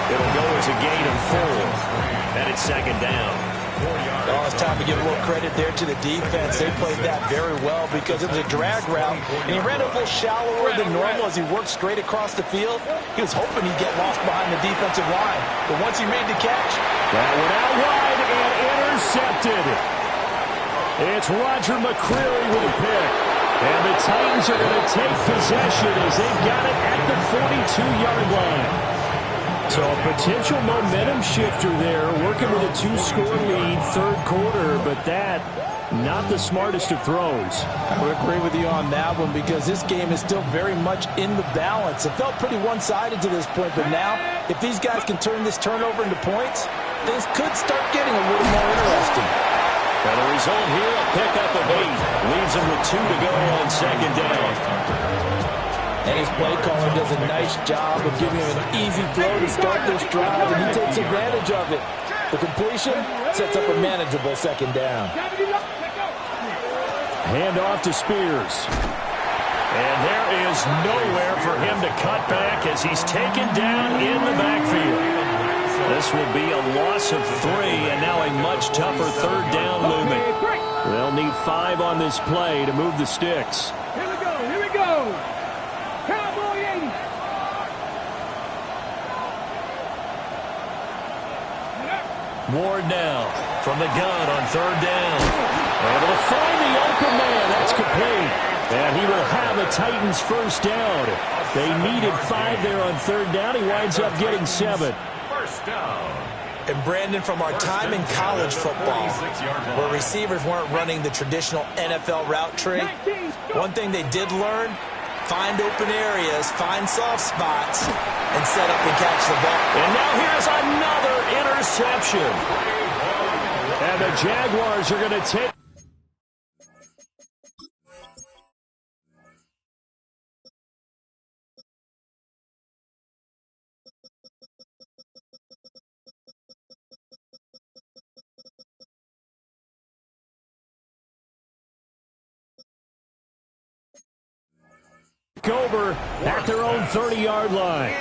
Speaker 1: It'll go as a gain of 4. And it's 2nd down.
Speaker 2: Oh, it's time to give a little credit there to the defense. They played that very well because it was a drag route, and he ran a little shallower than normal as he worked straight across the field. He was hoping he'd get lost behind the defensive line, but once he made the catch,
Speaker 5: that went out wide and intercepted. It's Roger McCreary with a pick, and the Titans are going to take possession as they've got it at the 42-yard line. So a potential momentum shifter there, working with a 2-score lead, third quarter, but that, not the smartest of throws.
Speaker 2: I would agree with you on that one because this game is still very much in the balance. It felt pretty one-sided to this point, but now, if these guys can turn this turnover into points, things could start getting a little more interesting.
Speaker 1: And the result here, a pickup of 8. Leaves him with 2 to go on 2nd down.
Speaker 2: And his play caller does a nice job of giving him an easy throw to start this drive, and he takes advantage of it. The completion sets up a manageable 2nd down.
Speaker 5: Hand off to Spears.
Speaker 1: And there is nowhere for him to cut back as he's taken down in the backfield. This will be a loss of 3, and now a much tougher 3rd down looming.
Speaker 5: They'll need 5 on this play to move the sticks.
Speaker 3: Here we go. Cowboy 80.
Speaker 1: Ward now from the gun on 3rd down.
Speaker 5: Able to find the open man. That's complete. And he will have a Titans first down. They needed 5 there on 3rd down. He winds up getting 7.
Speaker 4: First down.
Speaker 2: And Brandon, from our time in college football, where receivers weren't running the traditional NFL route tree, one thing they did learn, find open areas, find soft spots, and set up and catch the ball.
Speaker 1: And now here's another interception.
Speaker 5: And the Jaguars are going to take. Over at their own 30-yard line.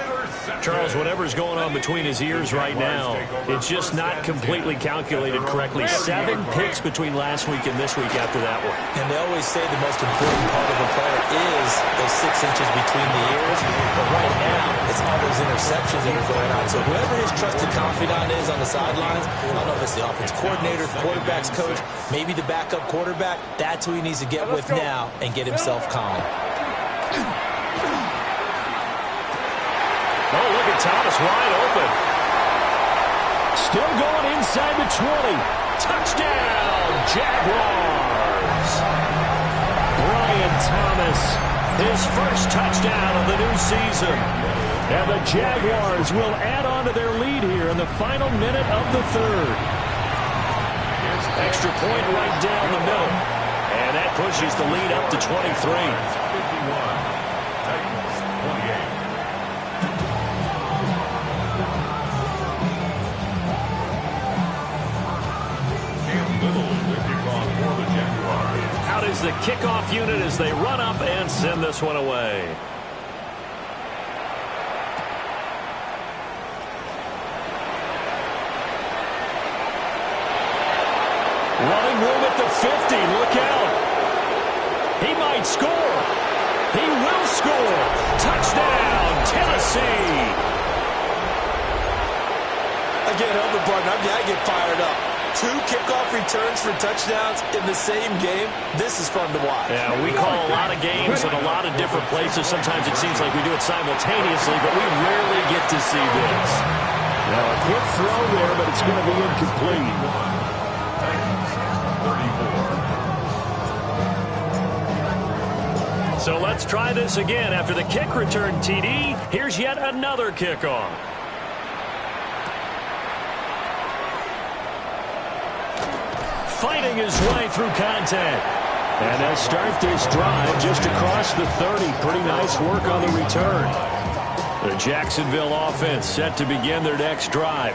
Speaker 1: Charles, whatever's going on between his ears right now, it's just not completely calculated correctly. 7 picks between last week and this week after that one.
Speaker 2: And they always say the most important part of a player is those 6 inches between the ears. But right now, it's all those interceptions that are going on. So whoever his trusted confidant is on the sidelines, I don't know if it's the offense coordinator, the quarterback's coach, maybe the backup quarterback, that's who he needs to get with now and get himself calm.
Speaker 1: Oh, look at Thomas wide open.
Speaker 5: Still going inside the 20.
Speaker 1: Touchdown, Jaguars.
Speaker 5: Brian Thomas,
Speaker 1: his first touchdown of the new season.
Speaker 5: And the Jaguars will add on to their lead here in the final minute of the 3rd.
Speaker 1: Extra point right down the middle. And that pushes the lead up to 23.
Speaker 4: 51. Titans 28.
Speaker 1: Out is the kickoff unit as they run up and send this one away. Running room at the 50. Look out. He might score. He will score. Touchdown, Tennessee.
Speaker 2: Again, Elder Barton, I get fired up. 2 kickoff returns for touchdowns in the same game. This is fun to watch.
Speaker 1: Yeah, we call a lot of games in a lot of different places. Sometimes it seems like we do it simultaneously, but we rarely get to see this.
Speaker 5: Now a quick throw there, but it's going to be incomplete.
Speaker 4: Titans 38.
Speaker 1: So let's try this again. After the kick return TD, here's yet another kickoff. Fighting his way through contact. And they'll start this drive just across the 30. Pretty nice work on the return. The Jacksonville offense set to begin their next drive.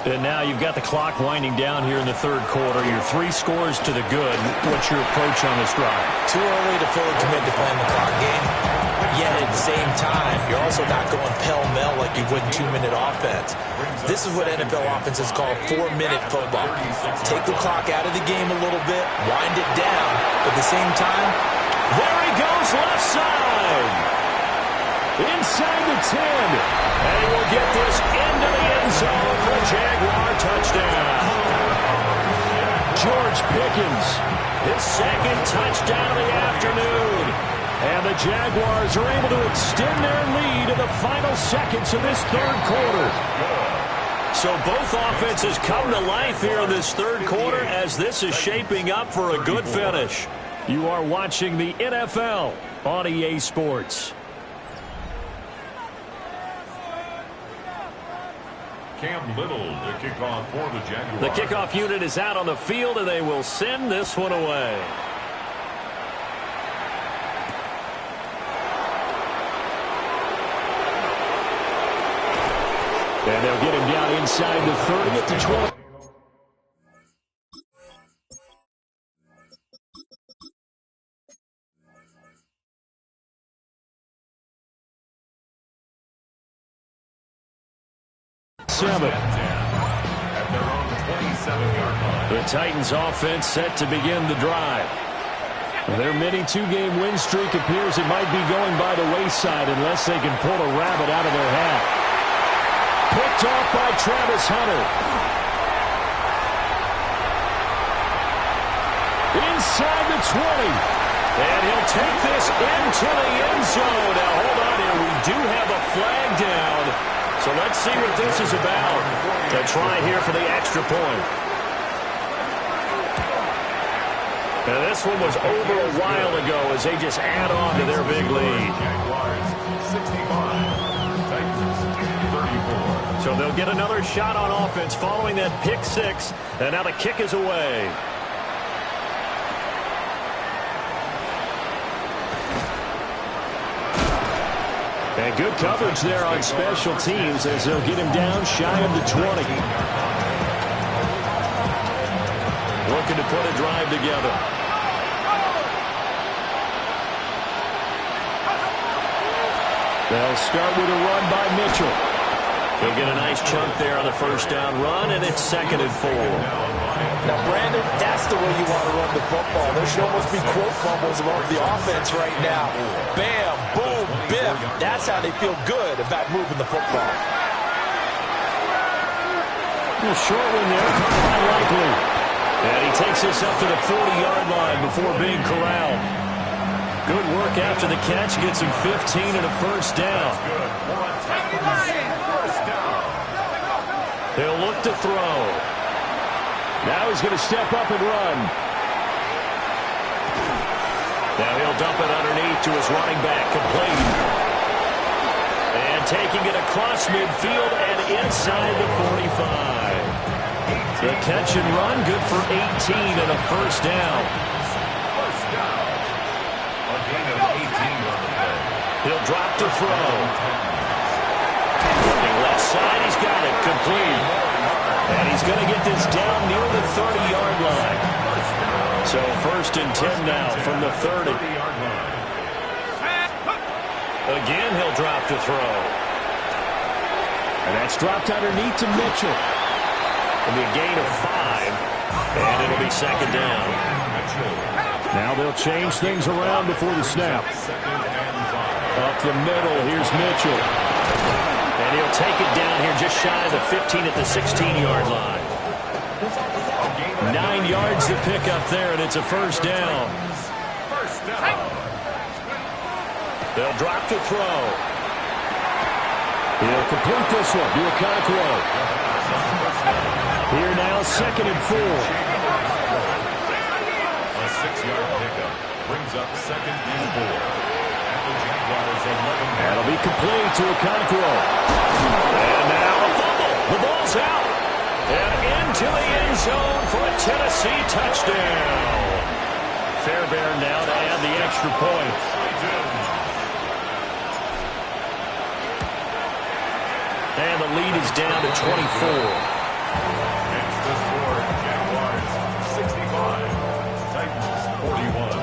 Speaker 1: And now you've got the clock winding down here in the third quarter. Your 3 scores to the good. What's your approach on this drive?
Speaker 2: Too early to fully commit to playing the clock game. Yet at the same time, you're also not going pell-mell like you would in 2-minute offense. This is what NFL offenses call 4-minute football. Take the clock out of the game a little bit, wind it down. But at the same time,
Speaker 1: there he goes left side. Inside the 10. And he will get this into the end zone for a Jaguar touchdown. George Pickens, his second touchdown of the afternoon. And the Jaguars are able to extend their lead in the final seconds of this third quarter. So both offenses come to life here in this third quarter as this is shaping up for a good finish. You are watching the NFL on EA Sports.
Speaker 4: Cam Little to kick off for the Jaguars.
Speaker 1: The kickoff unit is out on the field, and they will send this one away. And they'll get him down inside the 30 at the 20.
Speaker 4: At their own 27-yard line.
Speaker 1: The Titans offense set to begin the drive. Their mini 2-game win streak appears it might be going by the wayside unless they can pull a rabbit out of their hat. Picked off by Travis Hunter. Inside the 20. And he'll take this into the end zone. Now, hold on here. We do have a flag down. So let's see what this is about. To try here for the extra point. Now, this one was over a while ago as they just add on to their big lead.
Speaker 4: Jaguars 65. Titans 34.
Speaker 1: So they'll get another shot on offense following that pick 6. And now the kick is away. And good coverage there on special teams as they'll get him down shy of the 20. Looking to put a drive together. They'll start with a run by Mitchell. He'll get a nice chunk there on the first down run, and it's 2nd and 4.
Speaker 2: now, Brandon, that's the way you want to run the football. There should almost be quote fumbles above the offense right now. Bam, boom, biff. That's how they feel good about moving the football.
Speaker 1: A short one there, caught by Likely. And he takes this up to the 40-yard line before being corralled. Good work after the catch, gets him 15 and a first down. He'll look to throw. Now he's going to step up and run. Now he'll dump it underneath to his running back, complete. And taking it across midfield and inside the 45. The catch and run, good for 18 and a first down.
Speaker 4: A gain of 18 on the play.
Speaker 1: He'll drop to throw. Looking left side, he's got it, complete. And he's going to get this down near the 30-yard line. So 1st and 10 now from the 30. Again, he'll drop to throw. And that's dropped underneath to Mitchell. It'll be a gain of 5. And it'll be 2nd down. Now they'll change things around before the snap. Up the middle, here's Mitchell. And he'll take it down here just shy of the 15 at the 16-yard line. 9 yards to pick up there, and it's a first down. They'll drop to throw. He'll complete this one. Do a Here now, 2nd and 4.
Speaker 4: 6-yard pickup brings up 2nd and 4. At the Jaguars' 11.
Speaker 1: That'll be complete to Okonkwo. And now a fumble. The ball's out. And into the end zone for a Tennessee touchdown. Fairbairn now to add the extra point. And the lead is down to 24.
Speaker 4: It's the score. Jaguars 65. Titans 41.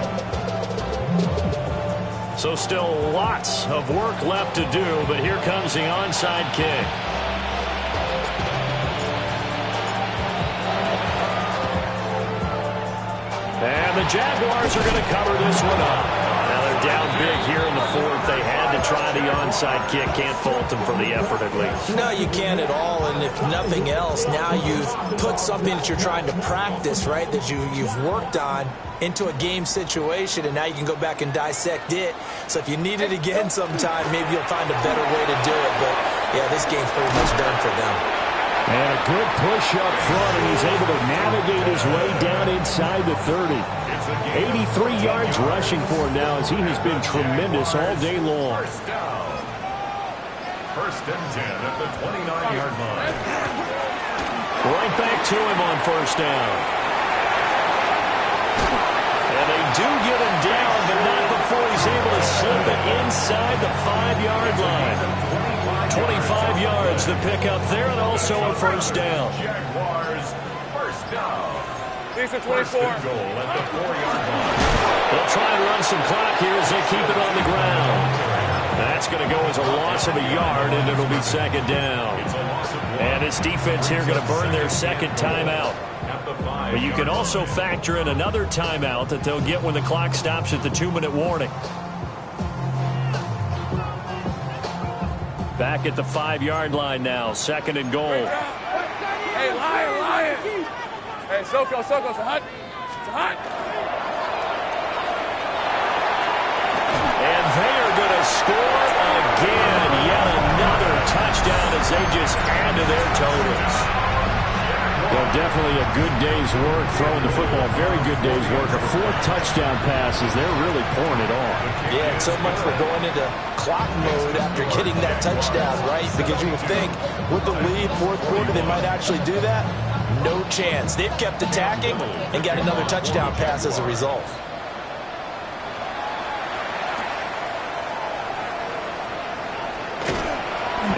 Speaker 1: So still lots of work left to do, but here comes the onside kick. And the Jaguars are going to cover this one up. Now they're down big here in the 4th. They had to try the onside kick. Can't fault them for the effort at least.
Speaker 2: No, you can't at all. And if nothing else, now you've put something that you're trying to practice, right, that you've worked on into a game situation, and now you can go back and dissect it. So if you need it again sometime, maybe you'll find a better way to do it. But, yeah, this game's pretty much done for them.
Speaker 1: And a good push up front, and he's able to navigate his way down inside the 30. 83 yards rushing for him now as he has been tremendous all day long.
Speaker 4: First down. 1st and 10 at the 29-yard line.
Speaker 1: Right back to him on 1st down. And they do get him down, but not before he's able to slip it inside the 5-yard line. 25 yards the pickup there, and also a 1st down.
Speaker 4: Jaguars 1st down.
Speaker 3: These are 24.
Speaker 4: 1st and goal at the 4-yard line.
Speaker 1: They'll try and run some clock here as they keep it on the ground. That's going to go as a loss of a yard, and it'll be 2nd down. And this defense here going to burn their 2nd timeout. But you can also factor in another timeout that they'll get when the clock stops at the 2-minute warning. Back at the 5-yard line now, 2nd and goal.
Speaker 3: Hey, Lion. Hey, Soko, it's a hunt. It's a hunt.
Speaker 1: And they are going to score again. Yet another touchdown as they just add to their totals. Well, definitely a good day's work throwing the football. Very good day's work. A 4th touchdown pass as they're really pouring it on.
Speaker 2: Yeah, and so much for going into clock mode after getting that touchdown, right? Because you would think with the lead, 4th quarter, they might actually do that. No chance. They've kept attacking and got another touchdown pass as a result.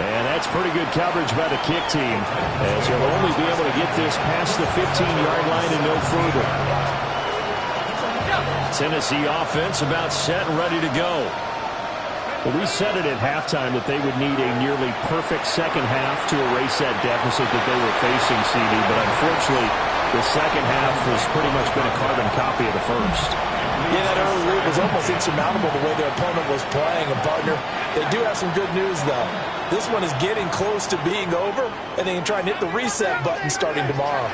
Speaker 1: And that's pretty good coverage by the kick team, as he'll only be able to get this past the 15-yard line and no further. Tennessee offense about set and ready to go. Well, we said it at halftime that they would need a nearly perfect second half to erase that deficit that they were facing, CD, but unfortunately, the second half has pretty much been a carbon copy of the first.
Speaker 2: Yeah, that early lead was almost insurmountable the way their opponent was playing. And, partner, they do have some good news, though. This one is getting close to being over, and they can try and hit the reset button starting tomorrow.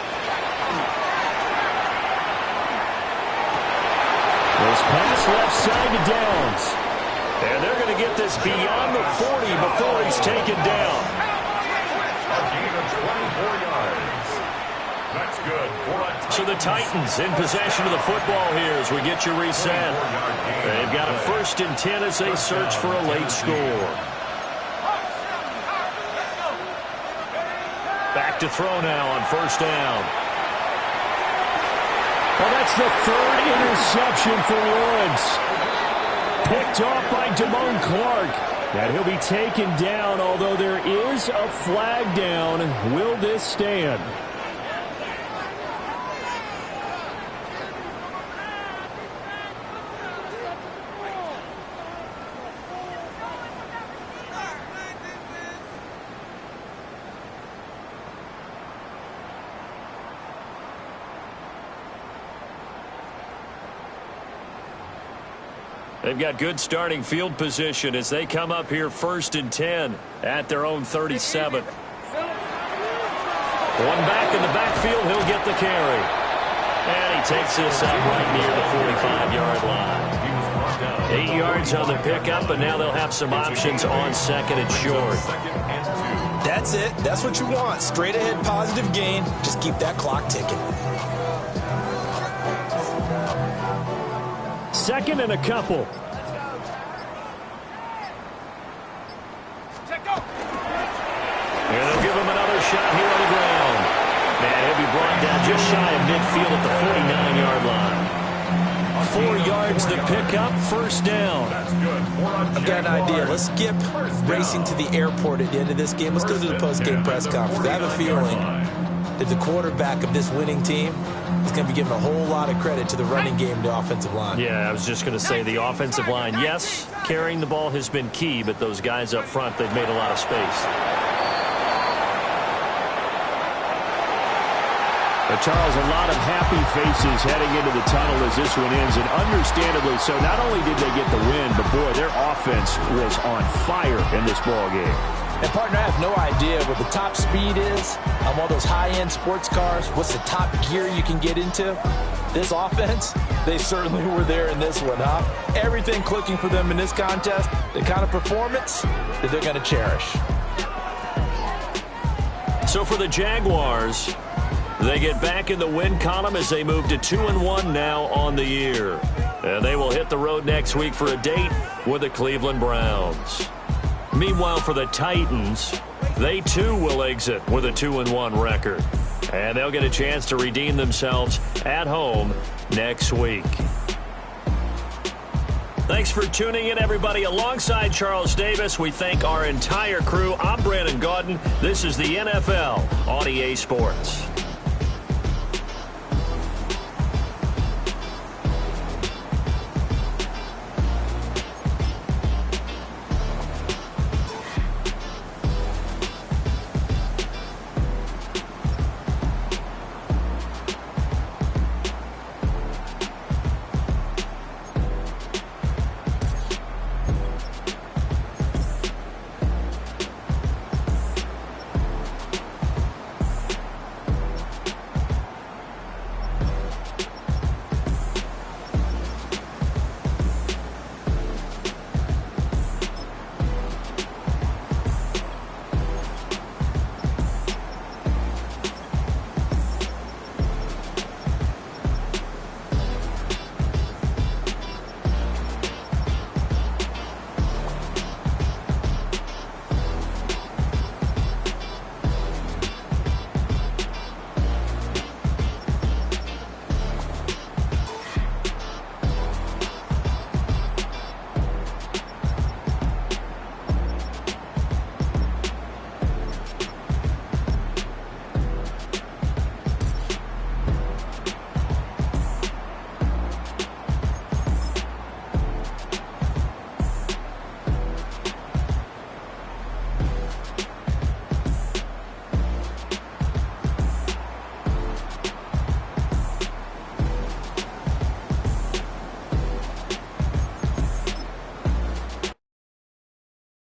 Speaker 1: This pass left side to Downs. And they're going to get this beyond the 40 before he's taken down.
Speaker 4: A gain of 24 yards. That's good for a touchdown.
Speaker 1: So the Titans in possession of the football here as we get you reset. They've got a 1st and 10 as they search for a late score. Back to throw now on 1st down. Well, that's the 3rd interception for Woods. Picked off by Damone Clark. And he'll be taken down, although there is a flag down. Will this stand? They've got good starting field position as they come up here 1st and 10 at their own 37. One back in the backfield, he'll get the carry. And he takes this up right near the 45-yard line. 8 yards on the pickup, and now they'll have some options on 2nd and short.
Speaker 2: That's it. That's what you want. Straight ahead positive gain. Just keep that clock ticking.
Speaker 1: 2nd and a couple. And they'll give him another shot here on the ground. And he'll be brought down just shy of midfield at the 49-yard line. 4 yards the pickup, first down.
Speaker 2: I've got an idea. Let's skip racing to the airport at the end of this game. Let's go to the post-game press conference. I have a feeling that the quarterback of this winning team is going to be given a whole lot of credit to the running game and the offensive line.
Speaker 1: Yeah, I was just going to say the offensive line. Yes, carrying the ball has been key, but those guys up front, they've made a lot of space.
Speaker 5: Charles, a lot of happy faces heading into the tunnel as this one ends, and understandably so. Not only did they get the win, but, boy, their offense was on fire in this ball game.
Speaker 2: And, partner, I have no idea what the top speed is on one of those high-end sports cars. What's the top gear you can get into? This offense, they certainly were there in this one, huh? Everything clicking for them in this contest, the kind of performance that they're going to cherish.
Speaker 1: So for the Jaguars, they get back in the win column as they move to 2-1 now on the year. And they will hit the road next week for a date with the Cleveland Browns. Meanwhile, for the Titans, they too will exit with a 2-1 record. And they'll get a chance to redeem themselves at home next week. Thanks for tuning in, everybody. Alongside Charles Davis, we thank our entire crew. I'm Brandon Gaudin. This is the NFL on EA Sports.